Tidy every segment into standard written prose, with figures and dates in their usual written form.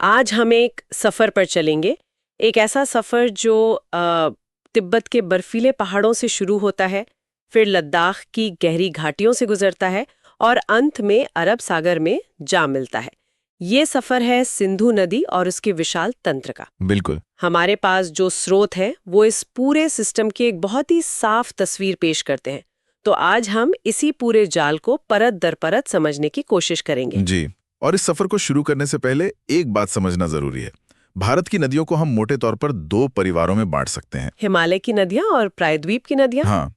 आज हम एक सफ़र पर चलेंगे। एक ऐसा सफ़र जो तिब्बत के बर्फीले पहाड़ों से शुरू होता है, फिर लद्दाख की गहरी घाटियों से गुजरता है और अंत में अरब सागर में जा मिलता है। ये सफ़र है सिंधु नदी और उसके विशाल तंत्र का। बिल्कुल। हमारे पास जो स्रोत है वो इस पूरे सिस्टम की एक बहुत ही साफ तस्वीर पेश करते हैं। तो आज हम इसी पूरे जाल को परत दर परत समझने की कोशिश करेंगे। जी। और इस सफर को शुरू करने से पहले एक बात समझना जरूरी है। भारत की नदियों को हम मोटे तौर पर दो परिवारों में बांट सकते हैं। हिमालय की नदियां और प्रायद्वीप की नदियां। हाँ,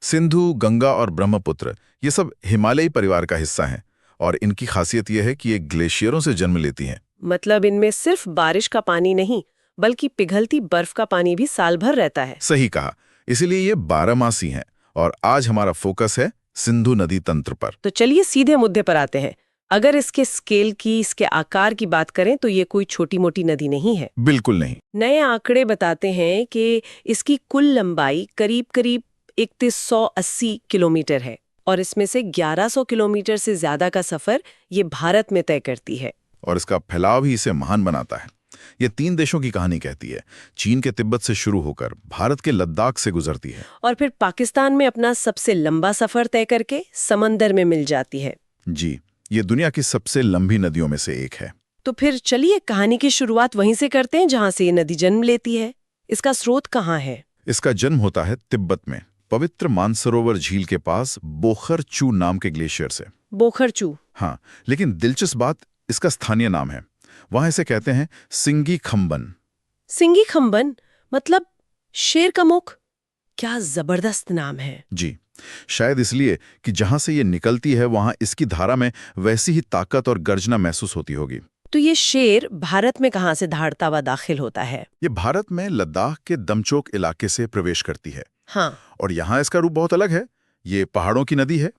सिंधु, गंगा और ब्रह्मपुत्र ये सब हिमालयी परिवार का हिस्सा हैं और इनकी खासियत यह है कि ये ग्लेशियरों से जन्म लेती हैं। मतलब इनमें सिर्फ बारिश का पानी नहीं बल्कि पिघलती बर्फ का पानी भी साल भर रहता है। सही कहा। इसीलिए ये बारहमासी हैं और आज हमारा फोकस है सिंधु नदी तंत्र पर। तो चलिए सीधे मुद्दे पर आते हैं। अगर इसके स्केल की, इसके आकार की बात करें तो ये कोई छोटी मोटी नदी नहीं है। बिल्कुल नहीं। नए आंकड़े बताते हैं कि इसकी कुल लंबाई करीब करीब 3180 किलोमीटर है और इसमें से 1100 किलोमीटर से ज्यादा का सफर ये भारत में तय करती है। और इसका फैलाव ही इसे महान बनाता है। ये 3 देशों की कहानी कहती है। चीन के तिब्बत से शुरू होकर भारत के लद्दाख से गुजरती है और फिर पाकिस्तान में अपना सबसे लंबा सफर तय करके समंदर में मिल जाती है। जी, ये दुनिया की सबसे लंबी नदियों में से एक है। तो फिर चलिए कहानी की शुरुआत वहीं से करते हैं जहां से ये नदी जन्म लेती है। इसका स्रोत कहाँ है? इसका जन्म होता है तिब्बत में, पवित्र मानसरोवर झील के पास बोखर चू नाम के ग्लेशियर से। बोखरचू। हाँ, लेकिन दिलचस्प बात इसका स्थानीय नाम है। वहां इसे कहते हैं सिंगी खम्बन। सिंगी खम्बन मतलब शेर का मुख। क्या जबरदस्त नाम है। जी, शायद इसलिए कि जहां से ये निकलती है वहां इसकी धारा में वैसी ही ताकत और गर्जना महसूस होती होगी। तो ये शेर भारत में कहाँ से दहाड़ता हुआ दाखिल होता है? ये भारत में लद्दाख के दमचोक इलाके से प्रवेश करती है। हाँ। और यहाँ इसका रूप बहुत अलग है। ये पहाड़ों की नदी है।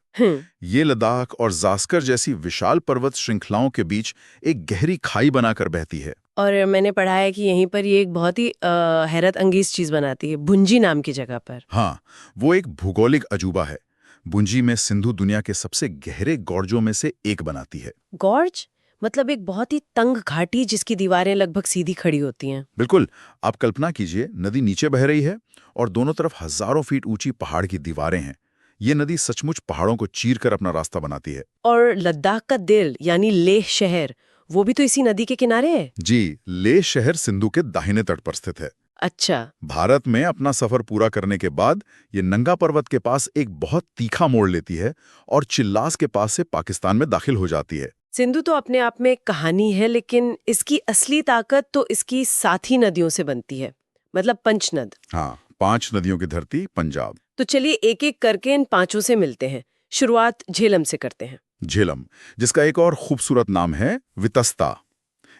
ये लद्दाख और जास्कर जैसी विशाल पर्वत श्रृंखलाओं के बीच एक गहरी खाई बनाकर बहती है। और मैंने पढ़ा है कि यहीं पर ये एक बहुत ही हैरत अंगेज चीज बनाती है, भुंजी नाम की जगह पर। हाँ, वो एक भूगोलिक अजूबा है। भुंजी में सिंधु दुनिया के सबसे गहरे गॉर्जों में से एक बनाती है। गॉर्ज मतलब एक बहुत ही तंग घाटी जिसकी दीवारें लगभग सीधी खड़ी होती हैं। बिल्कुल। आप कल्पना कीजिए, नदी नीचे बह रही है और दोनों तरफ हजारों फीट ऊंची पहाड़ की दीवारें हैं। ये नदी सचमुच पहाड़ों को चीर कर अपना रास्ता बनाती है। और लद्दाख का दिल यानी लेह शहर, वो भी तो इसी नदी के किनारे है। जी, लेह शहर सिंधु के दाहिने तट पर स्थित है। अच्छा। भारत में अपना सफर पूरा करने के बाद ये नंगा पर्वत के पास एक बहुत तीखा मोड़ लेती है और चिल्लास के पास से पाकिस्तान में दाखिल हो जाती है। सिंधु तो अपने आप में एक कहानी है, लेकिन इसकी असली ताकत तो इसकी साथी नदियों से बनती है, मतलब पंचनद। हाँ, 5 नदियों की धरती पंजाब। तो चलिए एक एक करके इन पांचों से मिलते हैं। शुरुआत झेलम से करते हैं। झेलम, जिसका एक और खूबसूरत नाम है वितस्ता।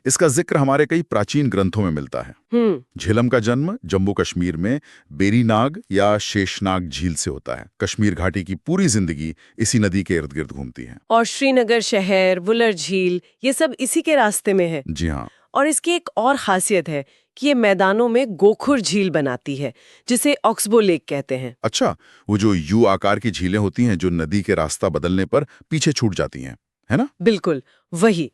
इसका जिक्र हमारे कई प्राचीन ग्रंथों में मिलता है। झेलम का जन्म जम्मू कश्मीर में बेरीनाग या शेषनाग झील से होता है। कश्मीर घाटी की पूरी जिंदगी इसी नदी के इर्द गिर्द घूमती है। और श्रीनगर शहर, वुलर झील, ये सब इसी के रास्ते में है। जी हाँ। और इसकी एक और खासियत है कि ये मैदानों में गोखुर झील बनाती है, जिसे ऑक्सबो लेक कहते हैं। अच्छा, वो जो यू आकार की झीलें होती हैं जो नदी के रास्ता बदलने पर पीछे छूट जाती हैं, है ना? बिल्कुल वही।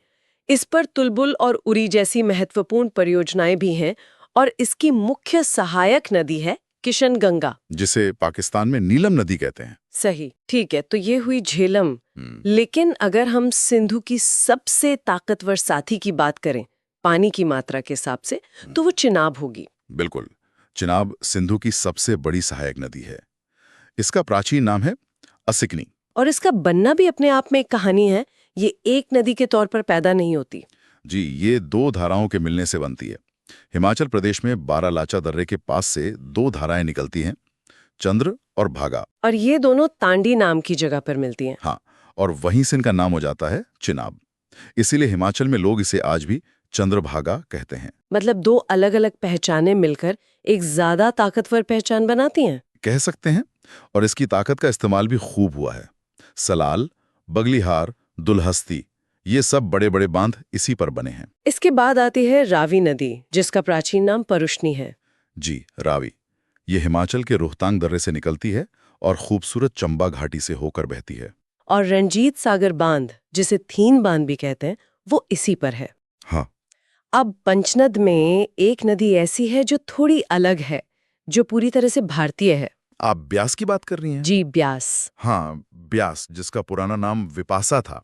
इस पर तुलबुल और उरी जैसी महत्वपूर्ण परियोजनाएं भी हैं और इसकी मुख्य सहायक नदी है किशनगंगा, जिसे पाकिस्तान में नीलम नदी कहते हैं। सही, ठीक है। तो ये हुई झेलम। लेकिन अगर हम सिंधु की सबसे ताकतवर साथी की बात करें पानी की मात्रा के हिसाब से, तो वो चिनाब होगी। बिल्कुल। चिनाब सिंधु की सबसे बड़ी सहायक नदी है। इसका प्राचीन नाम है असिकनी। और इसका बनना भी अपने आप में एक कहानी है। ये एक नदी के तौर पर पैदा नहीं होती। जी, ये 2 धाराओं के मिलने से बनती है। हिमाचल प्रदेश में बारालाचा दर्रे के पास से 2 धाराएं निकलती हैं, चंद्र और भागा। और ये दोनों तांडी नाम की जगह पर मिलती हैं। हाँ, और वहीं से इनका नाम हो जाता है चिनाब। इसीलिए हिमाचल में लोग इसे आज भी चंद्रभागा कहते हैं। मतलब 2 अलग-अलग पहचानें मिलकर एक ज्यादा ताकतवर पहचान बनाती हैं। कह सकते हैं। और इसकी ताकत का इस्तेमाल भी खूब हुआ है। सलाल, बगलिहार, दुलहस्ती, ये सब बड़े बड़े बांध इसी पर बने हैं। इसके बाद आती है रावी नदी, जिसका प्राचीन नाम परुष्णी है। जी, रावी। ये हिमाचल के रोहतांग दर्रे से निकलती है और खूबसूरत चंबा घाटी से होकर बहती है। और रंजीत सागर बांध, जिसे थीन बांध भी कहते हैं, वो इसी पर है। हाँ। अब पंचनद में एक नदी ऐसी है जो थोड़ी अलग है, जो पूरी तरह से भारतीय है। आप ब्यास की बात कर रही हैं? जी, ब्यास। हाँ, ब्यास, जिसका पुराना नाम विपासा था।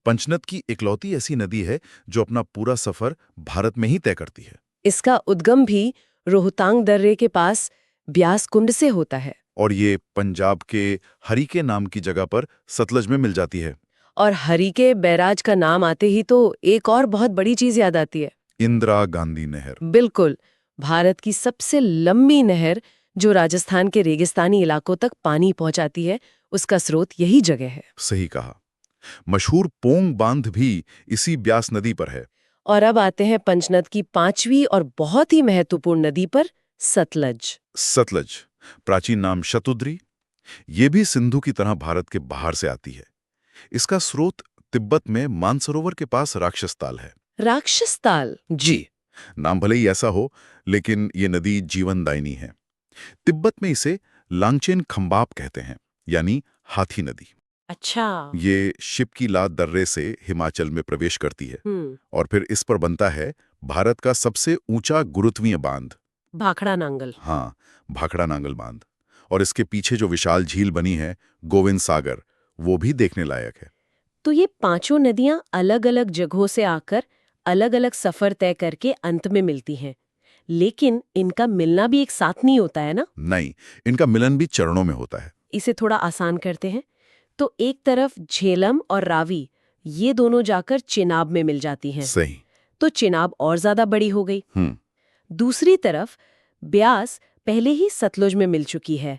पंचनद की इकलौती ऐसी नदी है जो अपना पूरा सफर भारत में ही तय करती है। इसका उद्गम भी रोहतांग दर्रे के पास ब्यास कुंड से होता है। और ये पंजाब के हरीके नाम की जगह पर सतलज में मिल जाती है। और हरीके बैराज का नाम आते ही तो एक और बहुत बड़ी चीज याद आती है। इंदिरा गांधी नहर। बिल्कुल, भारत की सबसे लंबी नहर जो राजस्थान के रेगिस्तानी इलाकों तक पानी पहुंचाती है, उसका स्रोत यही जगह है। सही कहा। मशहूर पोंग बांध भी इसी ब्यास नदी पर है। और अब आते हैं पंचनद की 5वीं और बहुत ही महत्वपूर्ण नदी पर, सतलज। सतलज, प्राचीन नाम शतुद्री, ये भी सिंधु की तरह भारत के बाहर से आती है। इसका स्रोत तिब्बत में मानसरोवर के पास राक्षसताल है। राक्षसताल? जी, नाम भले ही ऐसा हो, लेकिन ये नदी जीवनदायिनी है। तिब्बत में इसे लांगचेन खंबाप कहते हैं, यानी हाथी नदी। अच्छा। ये शिपकीला दर्रे से हिमाचल में प्रवेश करती है और फिर इस पर बनता है भारत का सबसे ऊंचा गुरुत्वीय बांध, भाखड़ा नांगल। हाँ, भाखड़ा नांगल बांध। और इसके पीछे जो विशाल झील बनी है, गोविंद सागर, वो भी देखने लायक है। तो ये पांचों नदियां अलग अलग जगहों से आकर अलग अलग सफर तय करके अंत में मिलती हैं, लेकिन इनका मिलना भी एक साथ नहीं होता है ना? नहीं, इनका मिलन भी चरणों में होता है। इसे थोड़ा आसान करते हैं तो एक तरफ झेलम और रावी, ये दोनों जाकर चिनाब में मिल जाती हैं। सही। तो चिनाब और ज्यादा बड़ी हो गई। दूसरी तरफ ब्यास पहले ही सतलुज में मिल चुकी है,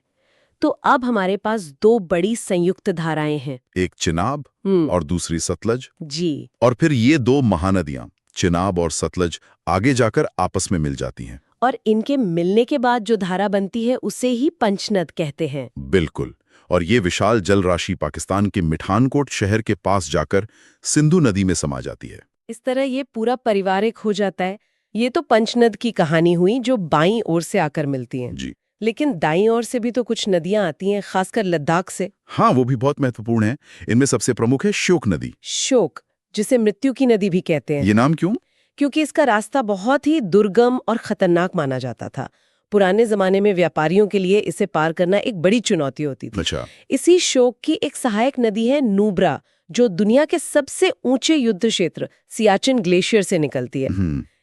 तो अब हमारे पास दो बड़ी संयुक्त धाराएं हैं, एक चिनाब और दूसरी सतलज। जी। और फिर ये दो महानदियां, चिनाब और सतलज, आगे जाकर आपस में मिल जाती हैं। और इनके मिलने के बाद जो धारा बनती है उसे ही पंचनद कहते हैं। बिल्कुल। और ये विशाल जल राशि पाकिस्तान के मिठानकोट शहर के पास जाकर सिंधु नदी में समा जाती है। इस तरह ये पूरा परिवारिक हो जाता है। ये तो पंचनद की कहानी हुई जो बाईं ओर से आकर मिलती हैं। जी। लेकिन दाईं ओर से भी तो कुछ नदियां आती हैं, खासकर लद्दाख से। हाँ, वो भी बहुत महत्वपूर्ण है। इनमें सबसे प्रमुख है श्योक नदी। श्योक, जिसे मृत्यु की नदी भी कहते हैं। ये नाम क्यों? क्योंकि इसका रास्ता बहुत ही दुर्गम और खतरनाक माना जाता था। पुराने जमाने में व्यापारियों के लिए इसे पार करना एक बड़ी चुनौती होती थी। अच्छा। इसी श्योक की एक सहायक नदी है नुब्रा, जो दुनिया के सबसे ऊंचे युद्ध क्षेत्र सियाचिन ग्लेशियर से निकलती है।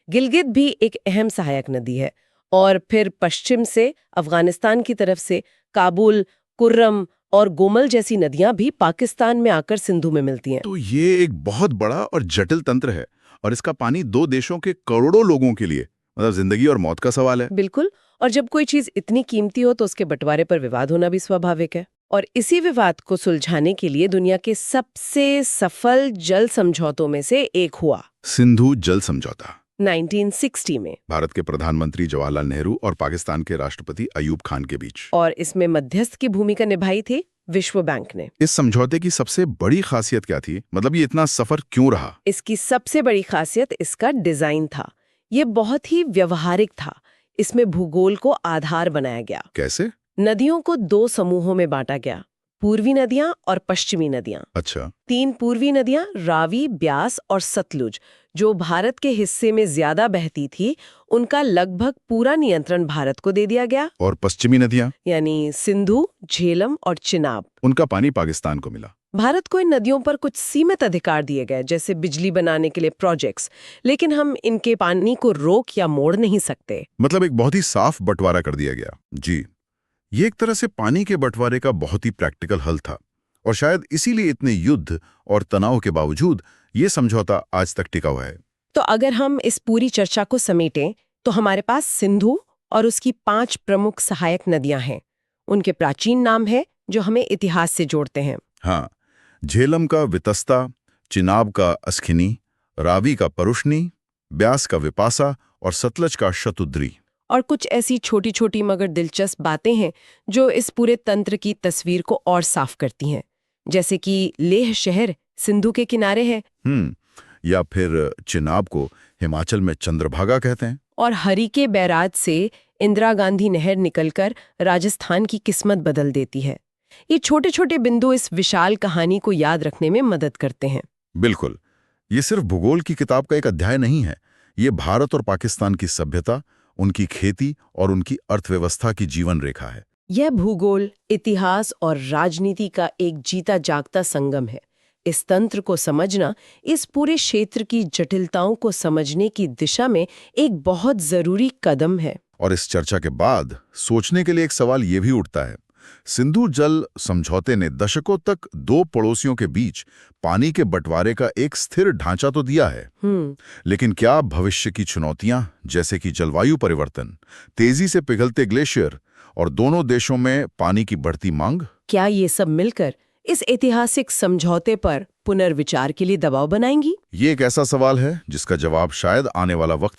गिलगित भी एक अहम सहायक नदी है। और फिर पश्चिम से अफगानिस्तान की तरफ से काबुल, कुर्रम और गोमल जैसी नदियां भी पाकिस्तान में आकर सिंधु में मिलती हैं। तो ये एक बहुत बड़ा और जटिल तंत्र है, और इसका पानी दो देशों के करोड़ों लोगों के लिए मतलब जिंदगी और मौत का सवाल है। बिल्कुल। और जब कोई चीज इतनी कीमती हो तो उसके बंटवारे पर विवाद होना भी स्वाभाविक है। और इसी विवाद को सुलझाने के लिए दुनिया के सबसे सफल जल समझौतों में से एक हुआ सिंधु जल समझौता, 1960 में, भारत के प्रधानमंत्री जवाहरलाल नेहरू और पाकिस्तान के राष्ट्रपति अयूब खान के बीच। और इसमें मध्यस्थ की भूमिका निभाई थी विश्व बैंक ने। इस समझौते की सबसे बड़ी खासियत क्या थी? मतलब ये इतना सफर क्यों रहा? इसकी सबसे बड़ी खासियत इसका डिजाइन था। ये बहुत ही व्यवहारिक था। इसमें भूगोल को आधार बनाया गया। कैसे? नदियों को दो समूहों में बांटा गया, पूर्वी नदियां और पश्चिमी नदियां। अच्छा। 3 पूर्वी नदियां रावी, ब्यास और सतलुज, जो भारत के हिस्से में ज्यादा बहती थी, उनका लगभग पूरा नियंत्रण भारत को दे दिया गया। और पश्चिमी नदियां, यानी सिंधु, झेलम और चिनाब, उनका पानी पाकिस्तान को मिला। भारत को इन नदियों पर कुछ सीमित अधिकार दिए गए, जैसे बिजली बनाने के लिए प्रोजेक्ट्स, लेकिन हम इनके पानी को रोक या मोड़ नहीं सकते। मतलब एक बहुत ही साफ बंटवारा कर दिया गया। जी, ये एक तरह से पानी के बंटवारे का बहुत ही प्रैक्टिकल हल था, और शायद इसीलिए इतने युद्ध और तनाव के बावजूद ये समझौता आज तक टिका हुआ है। तो अगर हम इस पूरी चर्चा को समेटें तो हमारे पास सिंधु और उसकी 5 प्रमुख सहायक नदियां हैं। उनके प्राचीन नाम है जो हमें इतिहास से जोड़ते हैं। हाँ, झेलम का वितस्ता, चिनाब का अस्खिनी, रावी का परुष्णी, ब्यास का विपासा और सतलज का शतुद्री। और कुछ ऐसी छोटी छोटी मगर दिलचस्प बातें हैं जो इस पूरे तंत्र की तस्वीर को और साफ करती हैं, जैसे कि लेह शहर सिंधु के किनारे है। या फिर चिनाब को हिमाचल में चंद्रभागा कहते हैं। और हरीके बैराज से इंदिरा गांधी नहर निकलकर राजस्थान की किस्मत बदल देती है। ये छोटे छोटे बिंदु इस विशाल कहानी को याद रखने में मदद करते हैं। बिल्कुल, ये सिर्फ भूगोल की किताब का एक अध्याय नहीं है, ये भारत और पाकिस्तान की सभ्यता, उनकी खेती और उनकी अर्थव्यवस्था की जीवन रेखा है। यह भूगोल, इतिहास और राजनीति का एक जीता जागता संगम है। इस तंत्र को समझना इस पूरे क्षेत्र की जटिलताओं को समझने की दिशा में एक बहुत जरूरी कदम है। और इस चर्चा के बाद सोचने के लिए एक सवाल ये भी उठता है, सिंधु जल समझौते ने दशकों तक दो पड़ोसियों के बीच पानी के बंटवारे का एक स्थिर ढांचा तो दिया है, लेकिन क्या भविष्य की चुनौतियां जैसे कि जलवायु परिवर्तन, तेजी से पिघलते ग्लेशियर और दोनों देशों में पानी की बढ़ती मांग, क्या ये सब मिलकर इस ऐतिहासिक समझौते पर पुनर्विचार के लिए दबाव बनाएंगी? ये एक ऐसा सवाल है जिसका जवाब शायद आने वाला वक्त